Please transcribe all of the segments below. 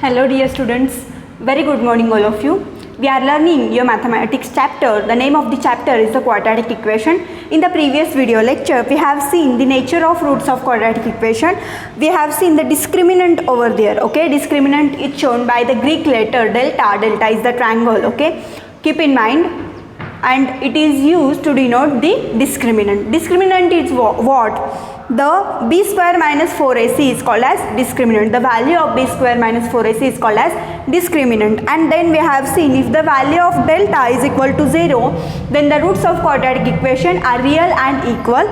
Hello dear students, very good morning all of you. We are learning your mathematics chapter. The name of the chapter is the quadratic equation. In the previous video lecture, we have seen the nature of roots of quadratic equation. We have seen the discriminant over there. Okay, discriminant is shown by the Greek letter delta. Delta is the triangle. Okay, keep in mind, and it is used to denote the discriminant. Discriminant is what? The b square minus 4ac is called as discriminant. The value of b square minus 4ac is called as discriminant. And then we have seen if the value of delta is equal to 0, then the roots of quadratic equation are real and equal.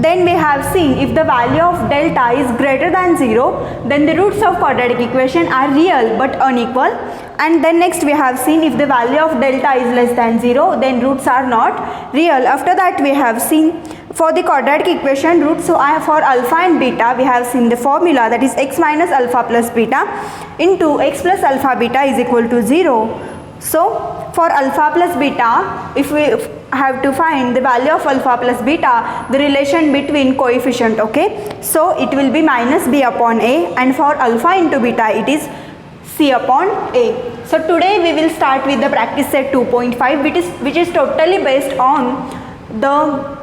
Then we have seen if the value of delta is greater than 0, then the roots of quadratic equation are real but unequal. And then next we have seen if the value of delta is less than 0, then roots are not real. After that we have seen for the quadratic equation roots, so for alpha and beta we have seen the formula, that is x minus alpha plus beta into x plus alpha beta is equal to 0. So for alpha plus beta, if we have to find the value of alpha plus beta, the relation between coefficient, okay, so it will be minus b upon a, and for alpha into beta it is c upon a. So today we will start with the practice set 2.5, which is totally based on the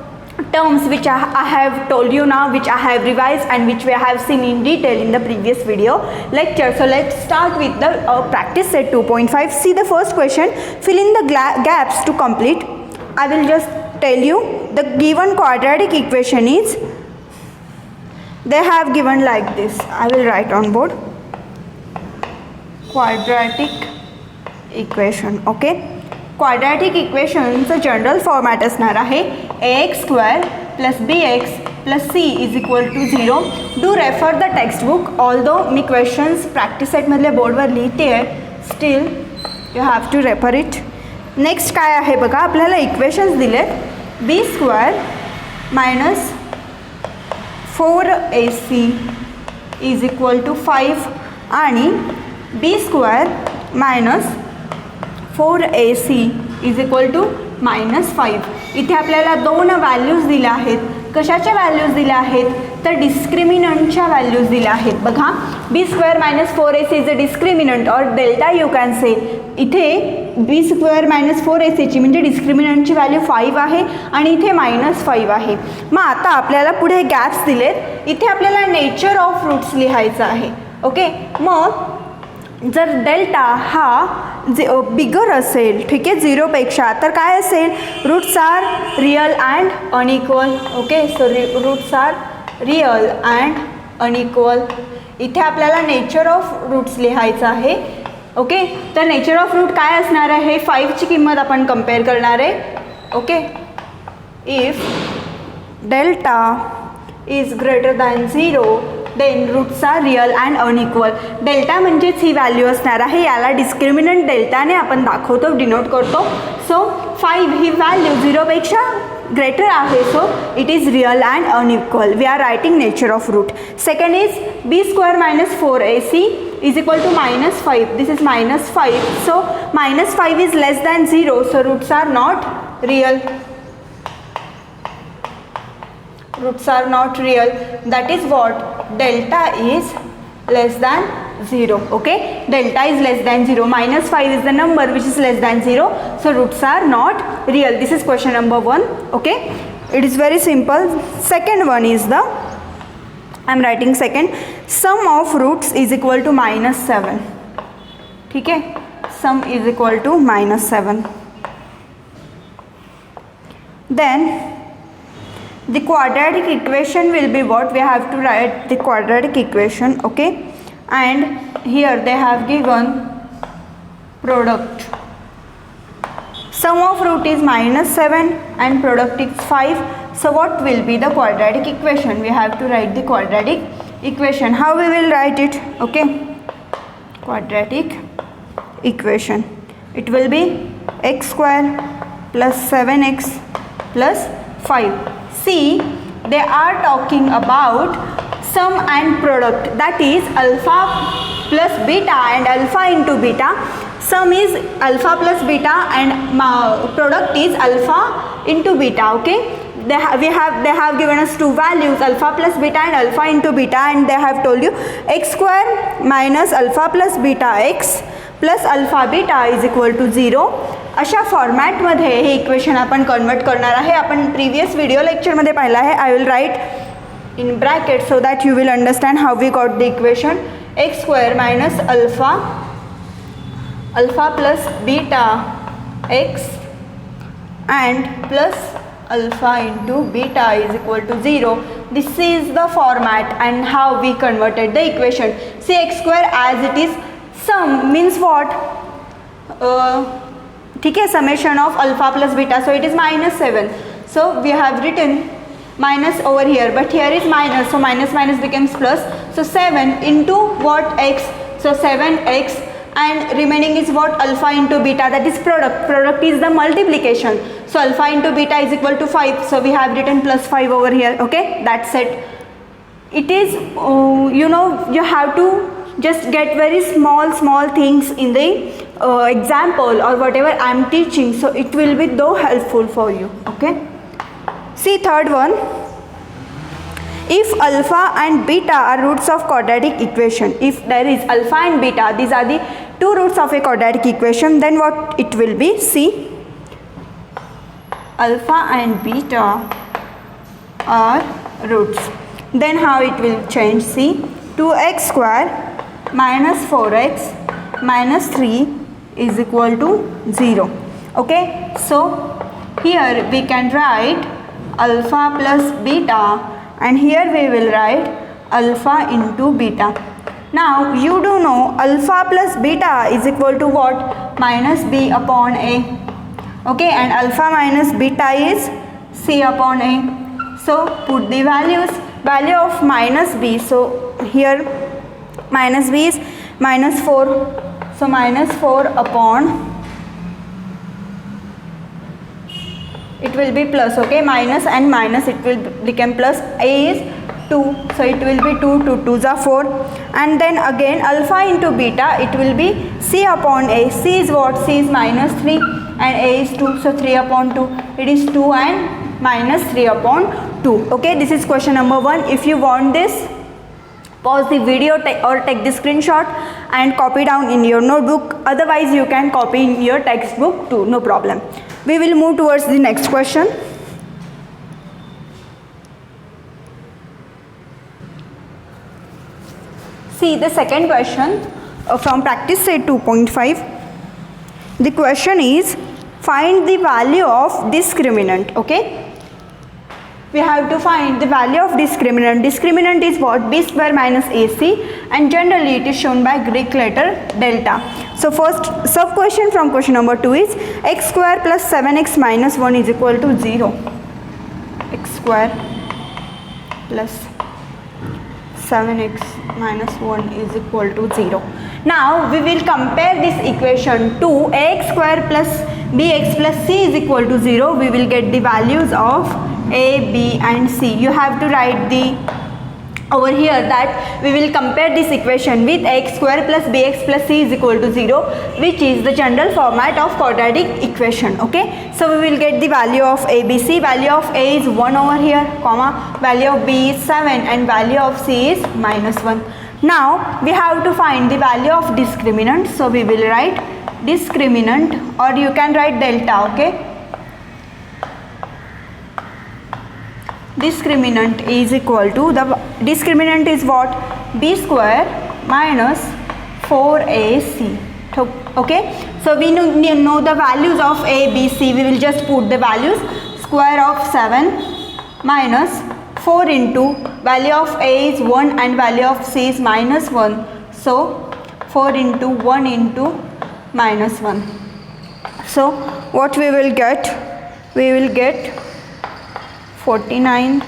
terms which I have told you now, which I have revised and which we have seen in detail in the previous video lecture. So let's start with the practice set 2.5. See the first question, fill in the gaps to complete. I will just tell you the given quadratic equation is, they have given like this. I will write on board quadratic equation. Okay, quadratic equationचं general format असणार आहे ax square plus bx plus c is equal to 0. Do refer the textbook. Although मी questions practice सेटमधल्या बोर्डवर लिहिते आहे, still you have to refer it. Next काय आहे बघा, आपल्याला इक्वेशन्स दिलेत b square minus 4ac is equal to 5 आणि b square minus 4ac is equal to minus 5. इथे आपल्याला दोन व्हॅल्यूज दिल्या आहेत. कशाच्या व्हॅल्यूज दिल्या आहेत तर डिस्क्रिमिनंटच्या व्हॅल्यूज दिल्या आहेत. बघा, b square minus 4ac is a discriminant और डेल्टा यू कॅन से. इथे बी स्क्वेअर मायनस 4ac म्हणजे डिस्क्रिमिनंटची व्हॅल्यू 5 आहे आणि इथे मायनस 5 आहे. मग आता आपल्याला पुढे गॅप्स दिलेत. इथे आपल्याला नेचर ऑफ रूट्स लिहायचं आहे. ओके, मग जर डेल्टा हा बिगर असेल, ठीक आहे, 0पेक्षा, तर काय असेल, roots are real and unequal. Okay, so roots are real and unequal. इथे आपल्याला नेचर ऑफ रूट्स लिहायचं आहे. ओके, तर नेचर ऑफ रूट काय असणार आहे, 5ची किंमत आपण कम्पेअर करणार आहे. Okay, if delta is greater than 0 then roots are real and unequal. Delta म्हणजेच ही व्हॅल्यू असणार आहे, याला डिस्क्रिमिनंट डेल्टाने आपण दाखवतो, डिनोट करतो. सो 5 ही व्हॅल्यू 0पेक्षा ग्रेटर आहे, so it is real and unequal. We are writing nature of root. Second is b square minus 4ac is equal to minus 5. This is minus 5. So minus 5 is less than 0, so roots are not real. Roots are not real. That is what delta is less than 0. Okay, delta is less than 0. Minus 5 is the number which is less than 0. So roots are not real. This is question number 1. Okay, it is very simple. Second one is the, I am writing second, sum of roots is equal to minus 7. ठीक है, sum is equal to minus 7. Then the quadratic equation will be what? We have to write the quadratic equation. Okay, and here they have given product. Sum of root is minus 7 and product is 5. So what will be the quadratic equation? We have to write the quadratic equation. How we will write it? Okay, quadratic equation, it will be x square plus 7x plus 5. See, they are talking about sum and product, that is alpha plus beta and alpha into beta. Sum is alpha plus beta and product is alpha into beta. Okay, they have given us two values, alpha plus beta and alpha into beta, and they have told you x square minus alpha plus beta x plus alpha beta is equal to 0. अशा फॉर्मॅटमध्ये हे equation आपण convert करणार आहे. आपण previous video लेक्चरमध्ये पाहिलं आहे. I will write in bracket so that you will understand how we got the equation. X square minus alpha plus beta x and plus alpha into beta is equal to 0. This is the format and how we converted the equation. See, x square as it is sum means what? ठीक है, summation of alpha plus beta, so it is minus 7. So we have written minus over here, but here is minus, so minus minus becomes plus. So 7 into what? X, so 7x, and remaining is what? Alpha into beta, that is product is the multiplication, so alpha into beta is equal to 5, so we have written plus 5 over here. Okay, that's it. It is you have to just get very small things in the example or whatever I am teaching, so it will be so helpful for you. Okay, see third one. If alpha and beta are roots of quadratic equation, if there is alpha and beta, these are the two roots of a quadratic equation, then what it will be? See, alpha and beta are roots, then how it will change? See, 2x square minus 4x minus 3 is equal to 0. Okay, so here we can write alpha plus beta, and here we will write alpha into beta. Now you do know alpha plus beta is equal to what? Minus b upon a. Okay, and alpha minus beta is c upon a. So put the value of minus b, so here minus b is minus 4, so minus 4 upon, it will be plus. Okay, minus and minus, it will become plus. A is 2, so it will be 2, 2 2s are 4, and then again alpha into beta, it will be c upon a. C is what? C is minus 3 and a is 2, so 3 upon 2, it is 2 and minus 3 upon 2. Okay, this is question number 1. If you want this, pause the video or take the screenshot and copy down in your notebook. Otherwise you can copy in your textbook too, no problem. We will move towards the next question. See the second question from practice set 2.5. The question is, find the value of discriminant. Okay, we have to find the value of discriminant. Discriminant is what? B square minus AC, and generally it is shown by Greek letter delta. So first sub question from question number 2 is x square plus 7x minus 1 is equal to 0. X square plus 7x minus 1 is equal to 0. Now we will compare this equation to ax square plus bx plus c is equal to 0. We will get the values of a, b and c. You have to write the over here that we will compare this equation with x square plus bx plus c is equal to 0, which is the general format of quadratic equation. Okay, so we will get the value of a, b, c. Value of a is 1 over here, comma, value of b is 7 and value of c is minus 1. Now we have to find the value of discriminant, so we will write discriminant, or you can write delta. Okay, discriminant is equal to, the discriminant is what? B square minus 4ac. Okay, so we know the values of a, b, c. We will just put the values. Square of 7 minus 4 into value of a is 1 and value of c is minus 1, so 4 into 1 into minus 1. So what we will get? We will get 49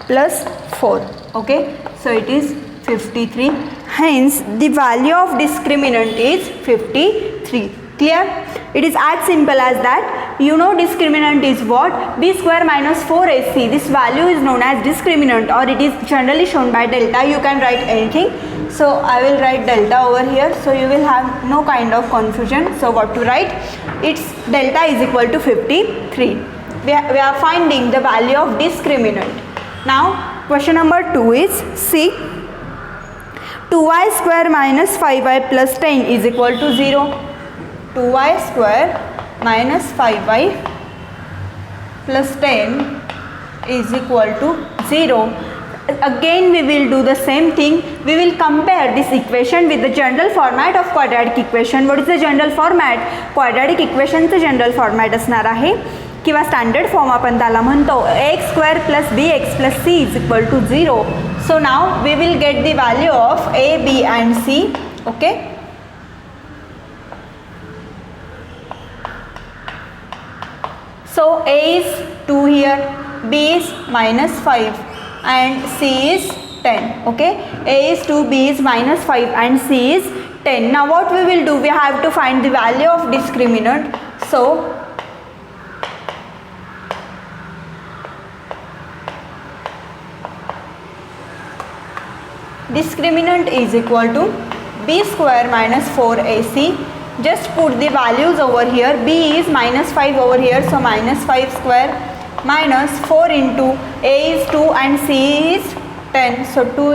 plus 4. Okay, so it is 53. Hence the value of discriminant is 53. Clear? It is as simple as that. You know discriminant is what? B square minus 4ac. This value is known as discriminant, or it is generally shown by delta. You can write anything. So I will write delta over here, so you will have no kind of confusion. So what to write? Its delta is equal to 53. we are finding the value of discriminant. Now question number 2 is see 2y square minus 5y plus 10 is equal to 0. 2y square minus 5y plus 10 is equal to 0. Again we will do the same thing. We will compare this equation with the general format of quadratic equation. What is the general format? Quadratic equation चे general format असणार आहे किंवा standard form आपण त्याला म्हणतो ax square plus bx plus c is equal to 0. So now we will get the value of a, b and c. Okay. So a is 2 here, b is minus 5 and c is 10. Okay, a is 2, b is minus 5 and c is 10. Now what we will do, we have to find the value of discriminant. So discriminant is equal to b square minus 4ac. Just put the values over here. B is minus 5 over here, so minus 5 square minus 4 into a is 2 and c is 10, so 2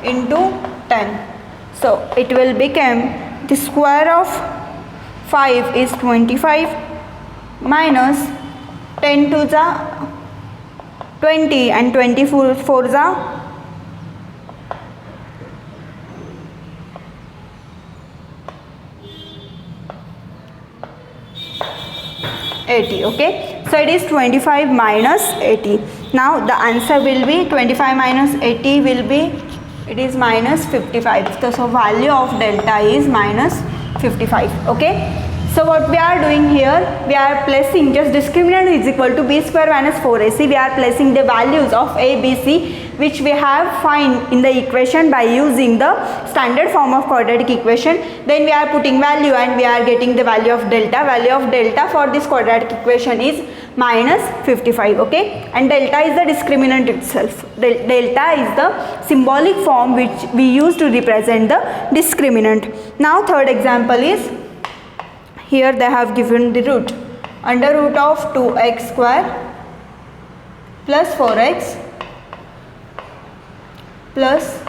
into 10. So it will become the square of 5 is 25 minus 10 to the 20 and 24 the 80. Okay, so it is 25 minus 80. Now the answer will be 25 minus 80 will be, it is minus 55. So value of delta is minus 55. Okay, so what we are doing here, we are placing just discriminant is equal to b square minus 4ac. We are placing the values of a, b, c which we have find in the equation by using the standard form of quadratic equation. Then we are putting value and we are getting the value of delta. Value of delta for this quadratic equation is minus 55. Okay, and delta is the discriminant itself. Delta is the symbolic form which we use to represent the discriminant. Now third example is, here they have given the root under root of 2x square plus 4x plus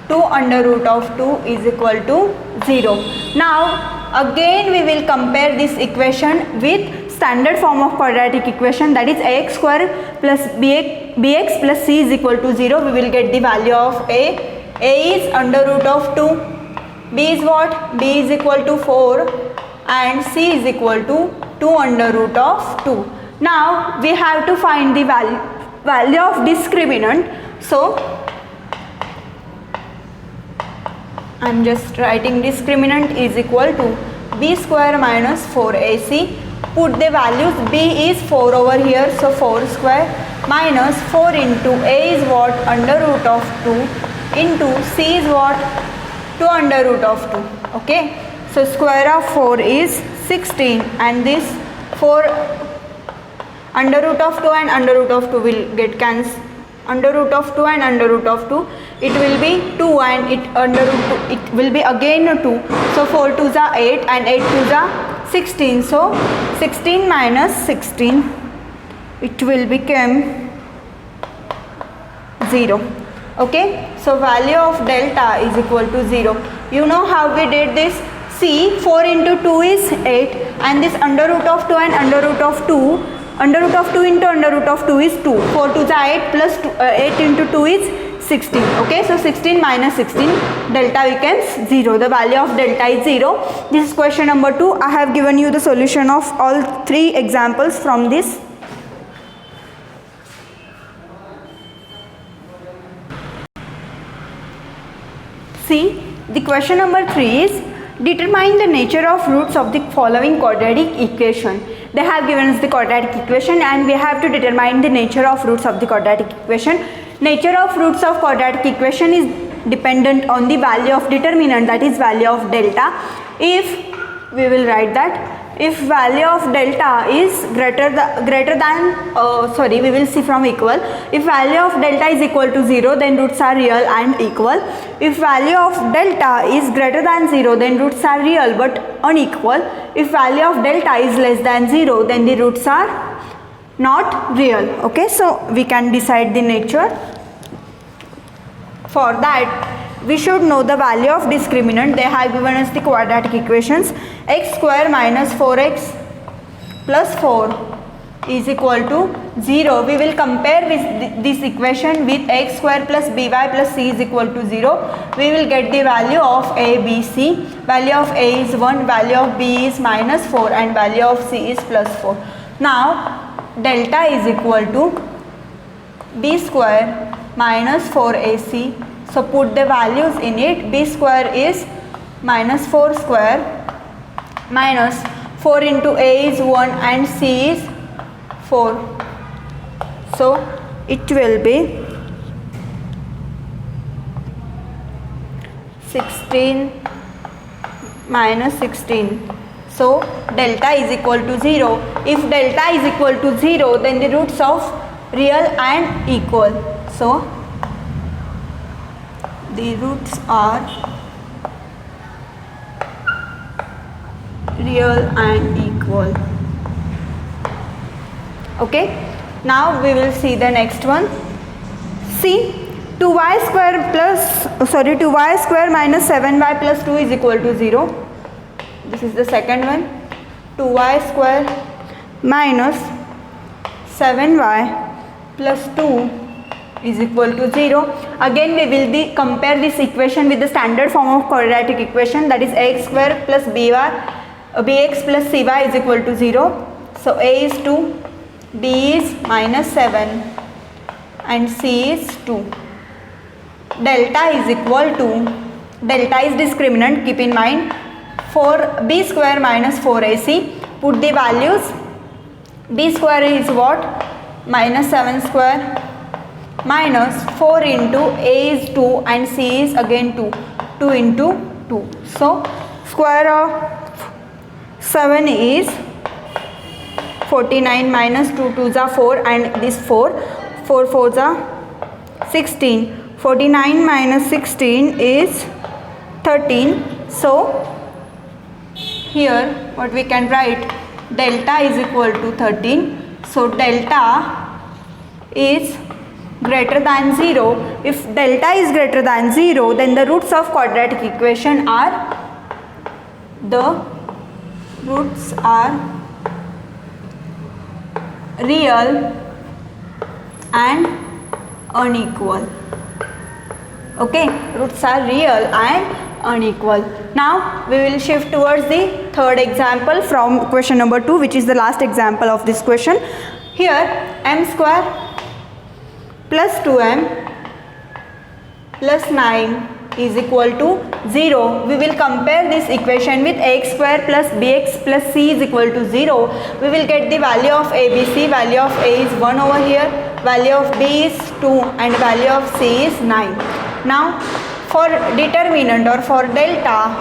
2 under root of 2 is equal to 0. Now again we will compare this equation with standard form of quadratic equation, that is ax square plus bx plus c is equal to 0. We will get the value of a is under root of 2, b is what? B is equal to 4 and c is equal to 2 under root of 2. Now we have to find the value of discriminant. So I am just writing discriminant is equal to b square minus 4ac. Put the values. B is 4 over here, so 4 square minus 4 into a is what? Under root of 2 into c is what? 2 under root of 2. Okay, so square of 4 is 16 and this 4 under root of 2 and under root of 2 will get cancelled. Under root of 2 and under root of 2, it will be 2 and it under root 2 it will be again 2. So 4 to the 8 and 8 to the 16. So 16 minus 16, it will become 0. Okay, so value of delta is equal to 0. You know how we did this? See, 4 into 2 is 8 and this under root of 2 and under root of 2, under root of 2 into under root of 2 is 2. 4 to the 8 plus 8 into 2 is 16. Okay, so 16 minus 16, delta becomes 0. The value of delta is 0. This is question number 2. I have given you the solution of all 3 examples from this. See, the question number 3 is, determine the nature of roots of the following quadratic equation. They have given us the quadratic equation and we have to determine the nature of roots of the quadratic equation. Nature of roots of quadratic equation is dependent on the value of determinant, that is value of delta. If we will write that, if value of delta is greater than we will see from equal. If value of delta is equal to 0, then roots are real and equal. If value of delta is greater than 0, then roots are real but unequal. If value of delta is less than 0, then the roots are not real. Okay, so we can decide the nature. For that, we should know the value of discriminant. They have given us the quadratic equations. X square minus 4x plus 4 is equal to 0. We will compare this equation with x square plus by plus c is equal to 0. We will get the value of a, b, c. Value of a is 1, value of b is minus 4 and value of c is plus 4. Now delta is equal to b square minus 4ac. So put the values in it. B square is minus 4 square minus 4 into a is 1 and c is 4. So it will be 16 minus 16. So delta is equal to 0. If delta is equal to 0, then the roots of real and equal. So the roots are real and equal. Okay, now we will see the next one. See, 2y square minus 7y plus 2 is equal to 0. This is the second one. 2y square minus 7y plus 2 is equal to 0. Again we will compare this equation with the standard form of quadratic equation, that is x square plus bx plus cy is equal to 0. So a is 2, b is minus 7 and c is 2. Delta is equal to, delta is discriminant, keep in mind, for b square minus 4ac. Put the values. B square is what? Minus 7 square minus 4 into a is 2 and c is again 2. 2 into 2. So square of 7 is 49 minus 2 2s are 4 and this 4 4s are 16. 49 minus 16 is 13. So here what we can write, delta is equal to 13. So delta is greater than 0. If delta is greater than 0, then the roots of quadratic equation are real and unequal. Okay, roots are real and unequal. Now we will shift towards the third example from question number 2, which is the last example of this question. Here m square plus 2m plus 9 is equal to 0. We will compare this equation with x square plus bx plus c is equal to 0. We will get the value of abc. Value of a is 1 over here, value of b is 2 and value of c is 9. Now for determinant or for delta,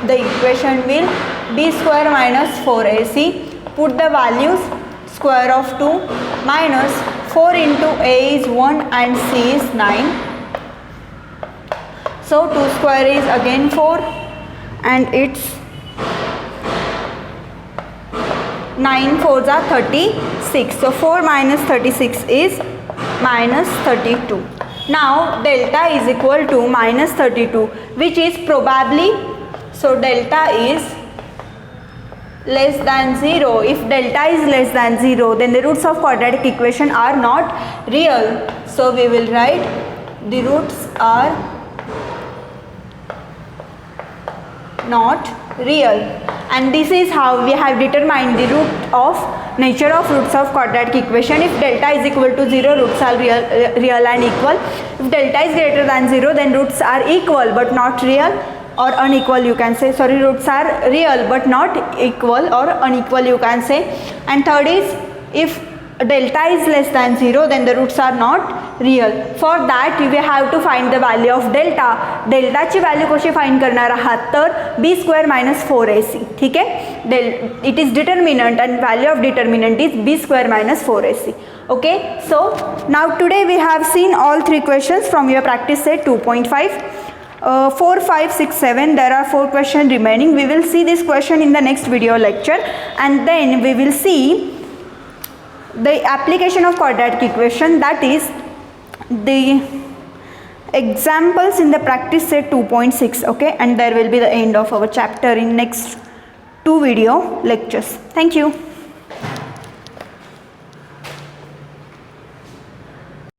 the equation will b square minus 4ac. Put the values. Square of 2 minus 4 into a is 1 and c is 9. So 2 square is again 4 and it's 9 4s are 36. So 4 minus 36 is minus 32. Now delta is equal to minus 32, which is probably, so delta is less than 0. If delta is less than 0, then the roots of quadratic equation are not real. So we will write the roots are not real, and this is how we have determined the nature of roots of quadratic equation. If delta is equal to 0, roots are real and equal. If delta is greater than 0, then roots are equal but not real, or unequal you can say. Sorry, roots are real but not equal or unequal you can say. And third is, if delta is less than 0, then the roots are not real. For that we have to find the value of delta. delta ची value कशी find करणार आहात तर b square minus 4ac. ठीक आहे, it is determinant and value of determinant is b square minus 4ac. Okay, so now today we have seen all 3 questions from your practice set 2.5. 4, 5, 6, 7, there are 4 questions remaining. We will see this question in the next video lecture, and then we will see the application of quadratic equation, that is the examples in the practice set 2.6. okay, and there will be the end of our chapter in next 2 video lectures. Thank you.